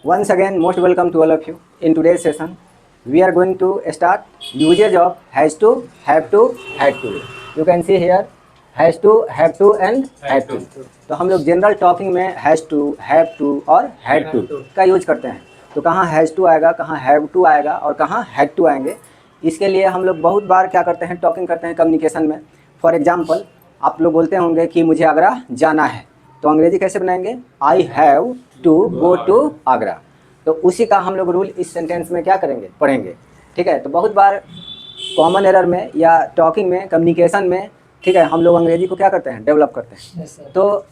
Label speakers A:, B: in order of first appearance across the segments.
A: Once again, most welcome to all of you. In today's session, we are going to start usage of has to, have to, had to. You can see here has to, have to and had to. तो हम लोग general talking में has to, have to और had to का use करते हैं. तो कहाँ हैज़ टू आएगा, कहाँ हैव टू आएगा और कहाँ हैड टू आएंगे. इसके लिए हम लोग बहुत बार क्या करते हैं, टॉकिंग करते हैं कम्युनिकेशन में. फॉर एग्जाम्पल, आप लोग बोलते होंगे कि मुझे आगरा जाना है, तो अंग्रेजी कैसे बनाएंगे, I have to go to Agra. तो उसी का हम लोग रूल इस सेंटेंस में क्या करेंगे, पढ़ेंगे. ठीक है. तो बहुत बार कॉमन एरर में या टॉकिंग में, कम्युनिकेशन में, ठीक है, हम लोग अंग्रेजी को क्या करते हैं, डेवलप करते हैं. तो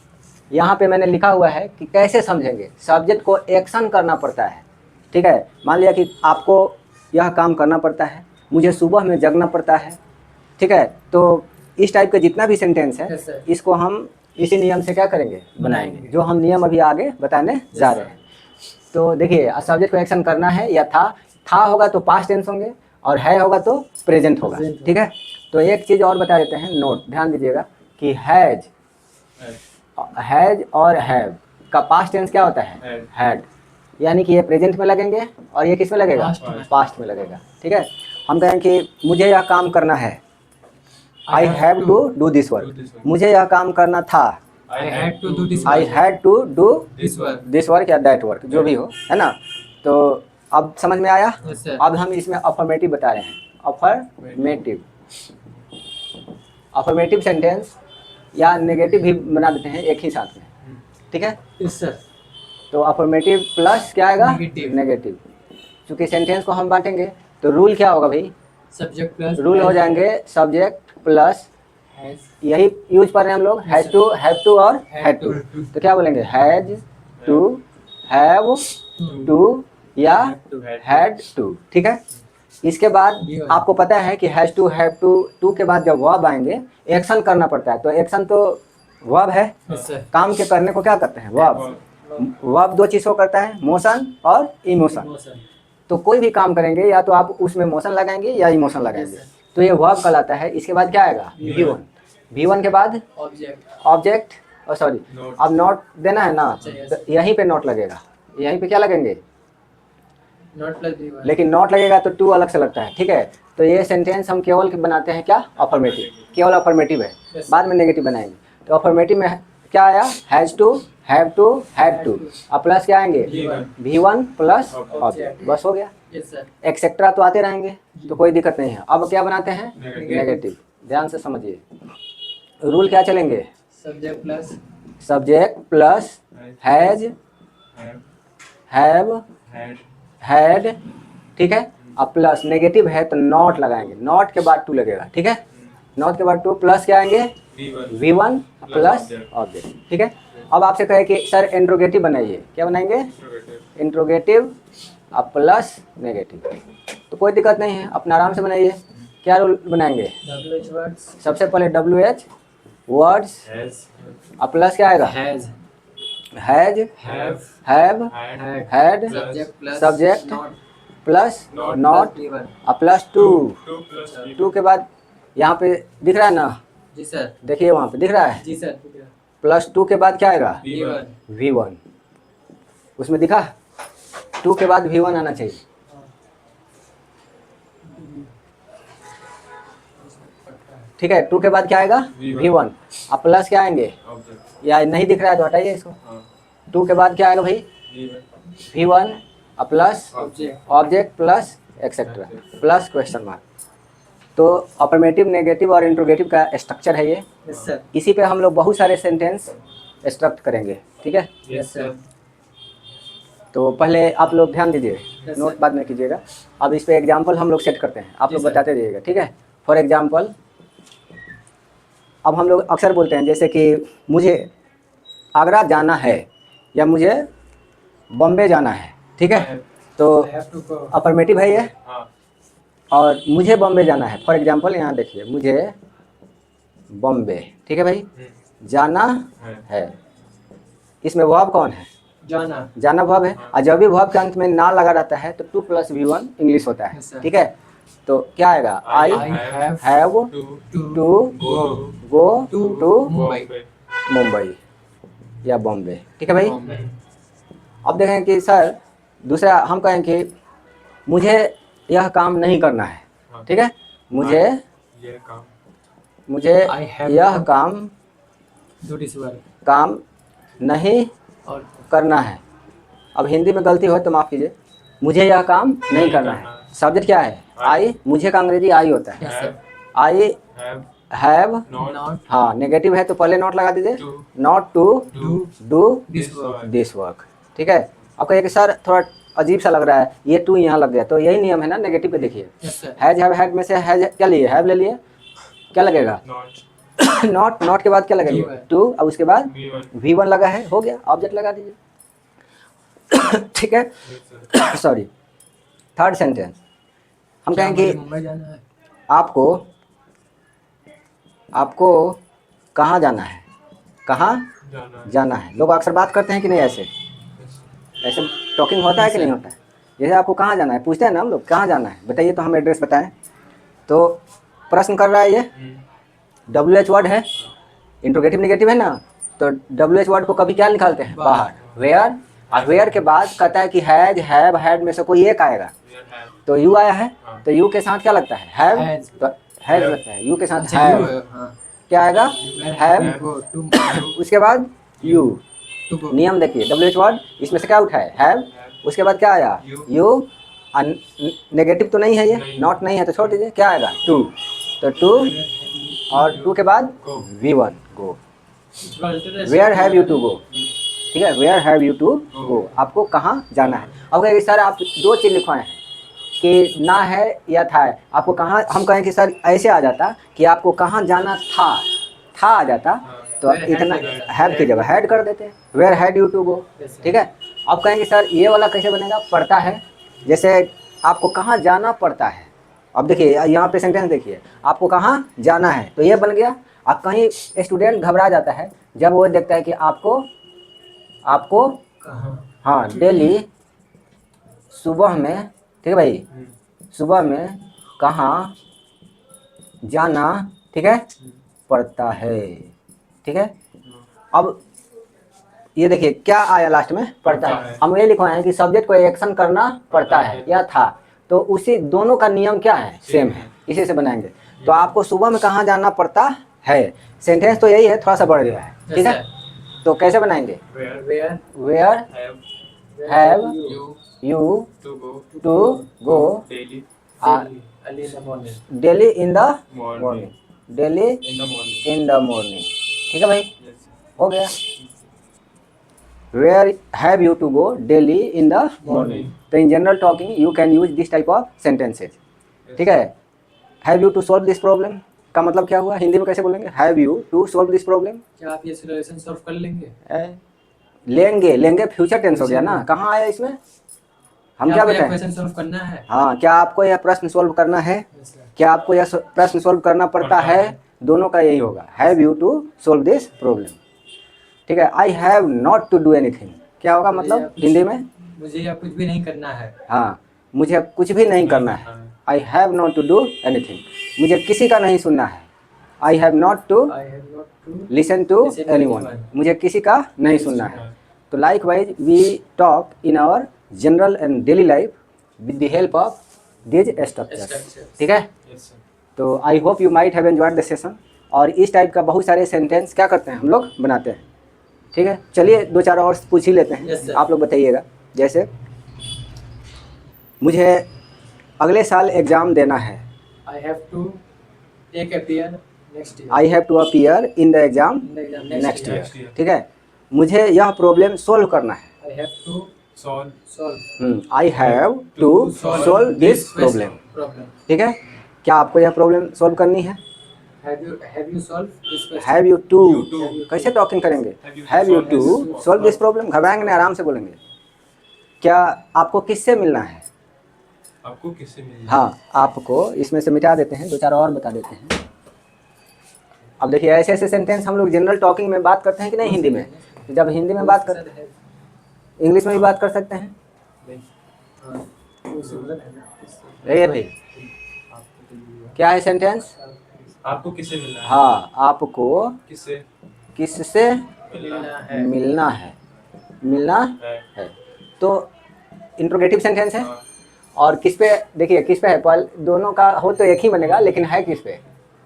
A: यहाँ पे मैंने लिखा हुआ है कि कैसे समझेंगे. सब्जेक्ट को एक्शन करना पड़ता है. ठीक है. मान लिया कि आपको यह काम करना पड़ता है, मुझे सुबह में जगना पड़ता है. ठीक है. तो इस टाइप का जितना भी सेंटेंस है, इसको हम इसी नियम से क्या करेंगे, बनाएंगे, जो हम नियम अभी आगे बताने जा रहे हैं. तो देखिए, सब्जेक्ट को एक्शन करना है या था होगा तो पास्ट टेंस होंगे और है होगा तो प्रेजेंट होगा. ठीक है. तो एक चीज़ और बता देते हैं, नोट ध्यान दीजिएगा कि हैज और हैव का पास्ट टेंस क्या होता है, हैड. यानी कि ये प्रेजेंट में लगेंगे और ये किस में लगेगा, पास्ट में लगेगा. ठीक है. हम कहें कि मुझे यह काम करना है, I have to do this work. मुझे यह काम करना था, I had to do this work या दैट वर्क, जो भी हो, है ना. तो अब समझ में आया. अब हम इसमें अफर्मेटिव बता रहे हैं. अफर्मेटिव सेंटेंस या नेगेटिव भी बना देते हैं एक ही साथ में. ठीक है. तो अफर्मेटिव प्लस क्या आएगा, नेगेटिव. क्योंकि सेंटेंस को हम बांटेंगे तो रूल क्या होगा भाई, सब्जेक्ट प्लस रूल हो जाएंगे, सब्जेक्ट प्लस यही यूज कर रहे हैं हम लोग, हैज टू, हैव टू और हैड टू. तो क्या बोलेंगे, हैज टू, हैव टू या हैड टू. ठीक है. इसके बाद आपको पता है कि हैज टू, हैव टू के बाद जब वर्ब आएंगे, एक्शन करना पड़ता है. तो एक्शन तो वर्ब है, काम के करने को क्या करते हैं, वर्ब. वर्ब दो चीज़ को करता है, मोशन और इमोशन. तो कोई भी काम करेंगे या तो आप उसमें मोशन लगाएंगे या इमोशन लगाएंगे, तो ये वर्ब कहलाता है. इसके बाद क्या आएगा, V1 के बाद ऑब्जेक्ट. सॉरी, अब नॉट देना है ना, तो यहीं पे नॉट लगेगा. यहीं पे क्या लगेंगे, नॉट प्लस V1. लेकिन नॉट लगेगा तो टू अलग से लगता है. ठीक है. तो ये सेंटेंस हम केवल बनाते हैं क्या, अफर्मेटिव. केवल अफर्मेटिव है, बाद में नेगेटिव बनाएंगे. तो अफर्मेटिव में क्या आया, has to, have to, had to. अब प्लस क्या आएंगे, V1 प्लस ऑब्जेक्ट. बस हो गया. एक्सेट्रा तो आते रहेंगे, तो कोई दिक्कत नहीं है. अब क्या बनाते हैं, नेगेटिव. ध्यान से समझिए, रूल क्या चलेंगे, subject plus has, have, had. ठीक है. अब प्लस नेगेटिव है तो नॉट लगाएंगे, नॉट के बाद टू लगेगा. ठीक है. नॉट के बाद टू प्लस क्या आएंगे, V1 प्लस ऑब्जेक्ट. ठीक है. अब आपसे कहे कि सर इंट्रोगेटिव बनाइए, क्या बनाएंगे, इंट्रोगेटिव अब प्लस नेगेटिव. तो कोई दिक्कत नहीं है, अपना आराम से बनाइए. क्या रूल बनाएंगे, सबसे पहले WH वर्ड्स, अब प्लस क्या आएगा, has, have, had, subject plus not, अब प्लस टू के बाद यहाँ पे दिख रहा है ना, जी सर, देखिए वहाँ पे दिख रहा है, जी सर, प्लस टू के बाद क्या आएगा, V1. उसमें दिखा, टू के बाद V1 आना चाहिए. ठीक है. टू के बाद क्या आएगा, V1. अब प्लस क्या आएंगे, या नहीं दिख रहा है तो हटाइए इसको. टू के बाद क्या आएगा भाई, V1 अब plus object plus etcetera plus question mark. तो अफर्मेटिव, नेगेटिव और इंट्रोगेटिव का स्ट्रक्चर है ये. इसी पे हम लोग बहुत सारे सेंटेंस स्ट्रक्ट करेंगे. ठीक है. तो पहले आप लोग ध्यान दीजिए, नोट बाद में कीजिएगा. अब इस पे एग्जांपल हम लोग सेट करते हैं, आप लोग बताते रहिएगा. ठीक है. फॉर एग्जांपल, अब हम लोग अक्सर बोलते हैं जैसे कि मुझे आगरा जाना है या मुझे बॉम्बे जाना है. ठीक है. तो अफर्मेटिव है ये, और मुझे बॉम्बे जाना है. फॉर एग्जांपल यहाँ देखिए, मुझे बॉम्बे. ठीक है भाई, जाना है. इसमें वर्ब कौन है, जाना वर्ब है. और जब भी वर्ब के अंत में ना लगा रहता है तो टू प्लस V1 इंग्लिश होता है. ठीक है. तो क्या आएगा, I have to go to Mumbai या बॉम्बे. ठीक है भाई. अब देखें कि सर दूसरा हम कहें कि मुझे यह काम नहीं करना है, ठीक है, मुझे यह काम नहीं करना है। अब हिंदी में गलती हो तो माफ़ कीजिए, मुझे यह काम नहीं करना है। सब्जेक्ट क्या है? आई, मुझे का अंग्रेजी आई होता है। आई हैव, हाँ नेगेटिव है तो पहले नॉट लगा दीजिए, not to do this work, ठीक है। आपको एक सर थोड़ा अजीब सा लग रहा है, ये टू यहाँ लग गया, तो यही नियम है ना नेगेटिव पे। देखिए हैज हैव हैड में से हैज क्या लिए, हैव ले लिए, क्या लगेगा नॉट, नॉट के बाद क्या लगेगा टू, और उसके बाद V1 लगा है, हो गया, ऑब्जेक्ट लगा दीजिए ठीक है। सॉरी, थर्ड सेंटेंस हम कहेंगे आपको कहाँ जाना है, कहाँ जाना है। लोग अक्सर बात करते हैं कि नहीं, ऐसे ऐसे टॉकिंग होता है कि नहीं होता है। जैसे आपको कहाँ जाना है पूछते हैं ना हम लोग, कहाँ जाना है बताइए, तो हम एड्रेस बताएं। तो प्रश्न कर रहा है ये, WH वर्ड है, इंट्रोगेटिव नेगेटिव है ना, तो WH वर्ड को कभी क्या निकालते हैं, बाहर, वेयर, और वेयर के बाद कहता है कि हैज हैव हैड में से कोई एक आएगा, तो यू आया है, तो यू के साथ क्या लगता है, हैव, तो हैज लगता है, यू के साथ हैव क्या आएगा, हैव, उसके बाद यू। नियम देखिए, WH वर्ड इसमें से क्या उठा है, हैव, उसके बाद क्या आया, यू, नेगेटिव तो नहीं है, ये नॉट नहीं है तो छोड़ दीजिए, क्या आएगा, टू, तो टू, और टू के बाद V1 go, where have you to go, ठीक है, where have you to go, आपको कहाँ जाना है। अब कहेंगे सर आप दो चीज़ लिखवाए हैं कि ना है या था है, आपको कहाँ, हम कहें कि सर ऐसे आ जाता कि आपको कहाँ जाना था आ जाता, तो इतना हैव की जगह हैड कर देते, where had you to go, ठीक है। अब कहेंगे सर ये वाला कैसे बनेगा, पड़ता है, जैसे आपको कहाँ जाना पड़ता है। अब देखिए यहाँ पे सेंटेंस देखिए, आपको कहाँ जाना है, तो ये बन गया। अब कहीं स्टूडेंट घबरा जाता है जब वो देखता है कि आपको हाँ डेली सुबह में, ठीक है भाई, सुबह में कहाँ जाना, ठीक है, पड़ता है, ठीक है। अब ये देखिए क्या आया लास्ट में, पड़ता है। हम ये लिखवाए हैं कि सब्जेक्ट को एक्शन करना पड़ता है या था, तो उसी दोनों का नियम क्या है, सेम है, इसी से बनाएंगे। तो आपको सुबह में कहाँ जाना पड़ता है, सेंटेंस तो यही है, थोड़ा सा बढ़ गया है, ठीक है। तो कैसे बनाएंगे, where have you to go daily in the morning, daily in the morning, ठीक है भाई, हो गया। Where have you to go daily in the morning? तो in general talking you can use this type of sentences, ठीक है। Have you to solve this problem का मतलब क्या हुआ, हिंदी में कैसे बोलेंगे, Have you to solve this problem?
B: क्या आप ये सॉल्यूशन सॉल्व कर लेंगे?
A: लेंगे फ्यूचर टेंस हो गया ना, कहाँ आया इसमें, हम क्या बताएं,
B: क्वेश्चन सॉल्व करना है,
A: हाँ क्या आपको यह प्रश्न सॉल्व करना है, क्या आपको यह प्रश्न सॉल्व करना पड़ता है, दोनों का यही होगा, Have you to solve this problem, ठीक है। I have not to do anything क्या होगा, मतलब हिंदी में
B: मुझे या कुछ भी नहीं करना है,
A: हाँ मुझे कुछ भी नहीं करना है, I have not to do anything, मुझे किसी का नहीं सुनना है, I have not to listen to anyone, मुझे किसी का नहीं सुनना है। तो like wise we talk in our general and daily life with the help of this structures, ठीक है। तो I hope you might have enjoyed the session, और इस टाइप का बहुत सारे सेंटेंस क्या करते हैं हम लोग बनाते हैं, ठीक है। चलिए दो चार और पूछ ही लेते हैं, आप लोग बताइएगा। जैसे मुझे अगले साल एग्ज़ाम देना है,
B: I have to appear next year,
A: I have to appear in the exam next year, ठीक है। मुझे यह प्रॉब्लम सोल्व करना है,
B: I have to solve,
A: I have to solve this problem, ठीक है। क्या आपको यह प्रॉब्लम सॉल्व करनी है,
B: have you solved this question?
A: Have you to, कैसे टॉकिंग करेंगे, have you to solve this problem, घबराएंगे नहीं, आराम से बोलेंगे। क्या आपको किससे मिलना है,
B: आपको किससे मिलना,
A: हाँ आपको, इसमें से मिटा देते हैं, दो चार और बता देते हैं। अब देखिए ऐसे ऐसे सेंटेंस हम लोग जनरल टॉकिंग में बात करते हैं कि नहीं हिंदी में, जब हिंदी में बात करते हैं इंग्लिश में भी बात कर सकते हैं, ये भाई क्या है सेंटेंस,
B: आपको किससे मिलना है,
A: हाँ आपको किससे
B: मिलना है,
A: मिलना है, मिलना है। तो इंट्रोगेटिव सेंटेंस है।
C: हाँ।
A: और किस पे, देखिए किस पे है, दोनों का हो तो एक ही बनेगा, लेकिन है किस पे,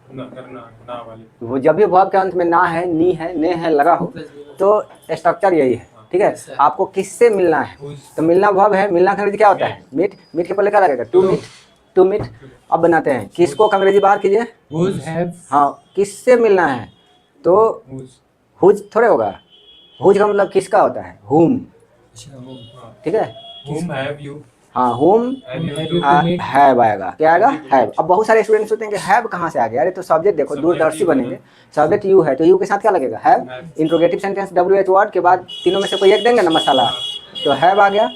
C: ना करना ना वाली।
A: वो जब भी वर्ब के अंत में ना है, नी है, ने है लगा हो तो स्ट्रक्चर यही है, ठीक है। आपको किससे मिलना है, तो मिलना वर्ब है, मिलना का अंग्रेजी क्या होता है, मीट। मीट के पहले क्या लगेगा, टू मीट, टू मीट। अब बनाते हैं, किसको का अंग्रेजी बाहर कीजिए,
B: Whose have
A: हाँ किससे मिलना है, तो हुज थोड़े होगा, हुज का मतलब किसका होता है, हुम, ठीक है।
C: Whom have you?
A: हाँ हुम
C: Have you
B: have
C: to?
B: you to meet?
A: Have आएगा, क्या आएगा, हैव। अब बहुत सारे स्टूडेंट्स होते हैं कि हैव कहाँ से आ गया, अरे तो सब्जेक्ट देखो,
C: Subject
A: दूरदर्शी
C: you
A: बनेंगे,
C: है।
A: सब्जेक्ट यू है तो यू के साथ क्या लगेगा, have.
C: Have।
A: Interrogative sentence WH word के बाद तीनों में से कोई एक देंगे ना मसाला, तो हैव आ गया,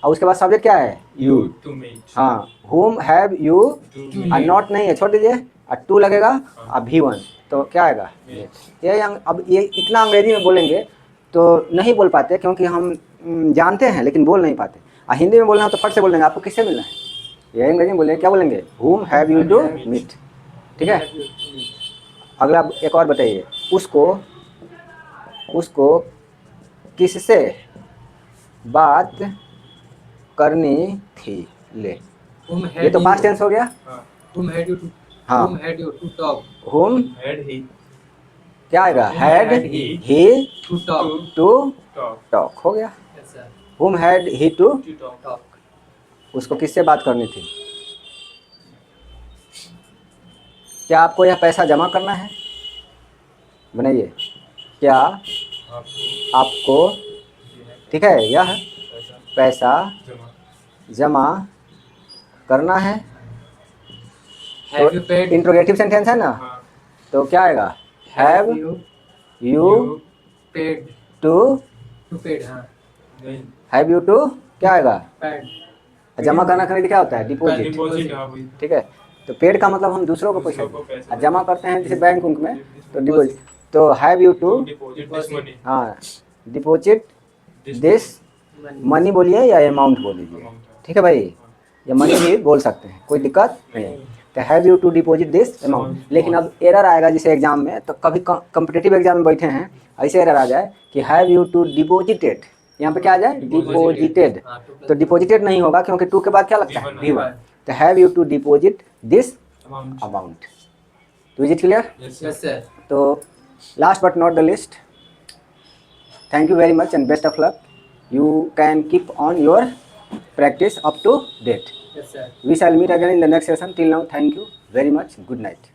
A: और उसके बाद सब्जेक्ट क्या है, यू।
C: To meet।
A: हाँ हुम हैव यू,
C: To
A: और नॉट नहीं है, छोड़ दीजिए, और टू लगेगा, और V1, तो क्या आएगा, ये अब ये इतना अंग्रेजी में बोलेंगे तो नहीं बोल पाते, क्योंकि हम जानते हैं लेकिन बोल नहीं पाते। और हिंदी में बोलना हो तो फट से बोल देंगे, आपको किससे मिलना है, ये अंग्रेजी में बोलेंगे, क्या बोलेंगे, whom have you to meet, ठीक है। अगला एक और बताइए, उसको किससे बात करनी थी, ले,
B: Whom
A: ये
B: had
A: तो पास्ट
B: you?
A: टेंस हो गया।
C: हाँ।
B: Whom had you to?
A: हाँ।
B: Whom had you to talk?
A: whom
C: Had he
A: क्या आएगा,
C: Whom
A: had
C: had
A: he
C: he
B: To talk.
A: to
C: talk?
A: talk, हो गया।
B: Yes, sir.
A: whom had he to,
C: To talk।
B: Talk.
A: उसको किससे बात करनी थी, क्या आपको यह पैसा जमा करना है, बनाइए, क्या
C: आपको
A: आपको,
C: ये है
A: ठीक है, यह
C: पैसा
A: पैसा
C: जमा
A: जमा करना है,
B: Have you paid?
A: Interrogative sentence है ना,
C: हाँ।
A: तो क्या आएगा, have
B: you
A: you
B: paid?
A: To,
B: To paid, हाँ.
C: नहीं
A: हैव यू टू क्या आएगा,
B: Paid.
A: जमा करना खरीद क्या होता है, डिपॉजिट,
C: डिपॉजिट। हाँ भाई।
A: ठीक है। तो पेड का मतलब हम दूसरों को पैसा
C: दूसरों को पैसा
A: और जमा करते हैं जैसे बैंक उनक में, तो डिपॉजिट, तो have you to,
C: deposit this money.
A: हाँ डिपॉजिट दिस मनी बोलिए या अमाउंट बोल दीजिए, ठीक है भाई, या मनी भी बोल सकते हैं, कोई दिक्कत नहीं है। तो have you to deposit this amount. लेकिन अब एरर आएगा जैसे एग्जाम में, तो कभी कॉम्पिटिटिव एग्जाम में बैठे हैं, ऐसे एरर आ जाए कि हैव यू टू डिपॉजिटेड, यहाँ पे क्या आ जाए, डिपॉजिटेड, तो डिपॉजिटेड नहीं होगा क्योंकि टू के बाद क्या लगता है, V1। तो have you to deposit this amount. तो is it clear?
B: Yes, sir.
A: तो last but not the least, thank you very much and best of luck. You can keep on your practice up to date.
B: Yes, sir.
A: We shall meet again in the next session. Till now, thank you very much. Good night.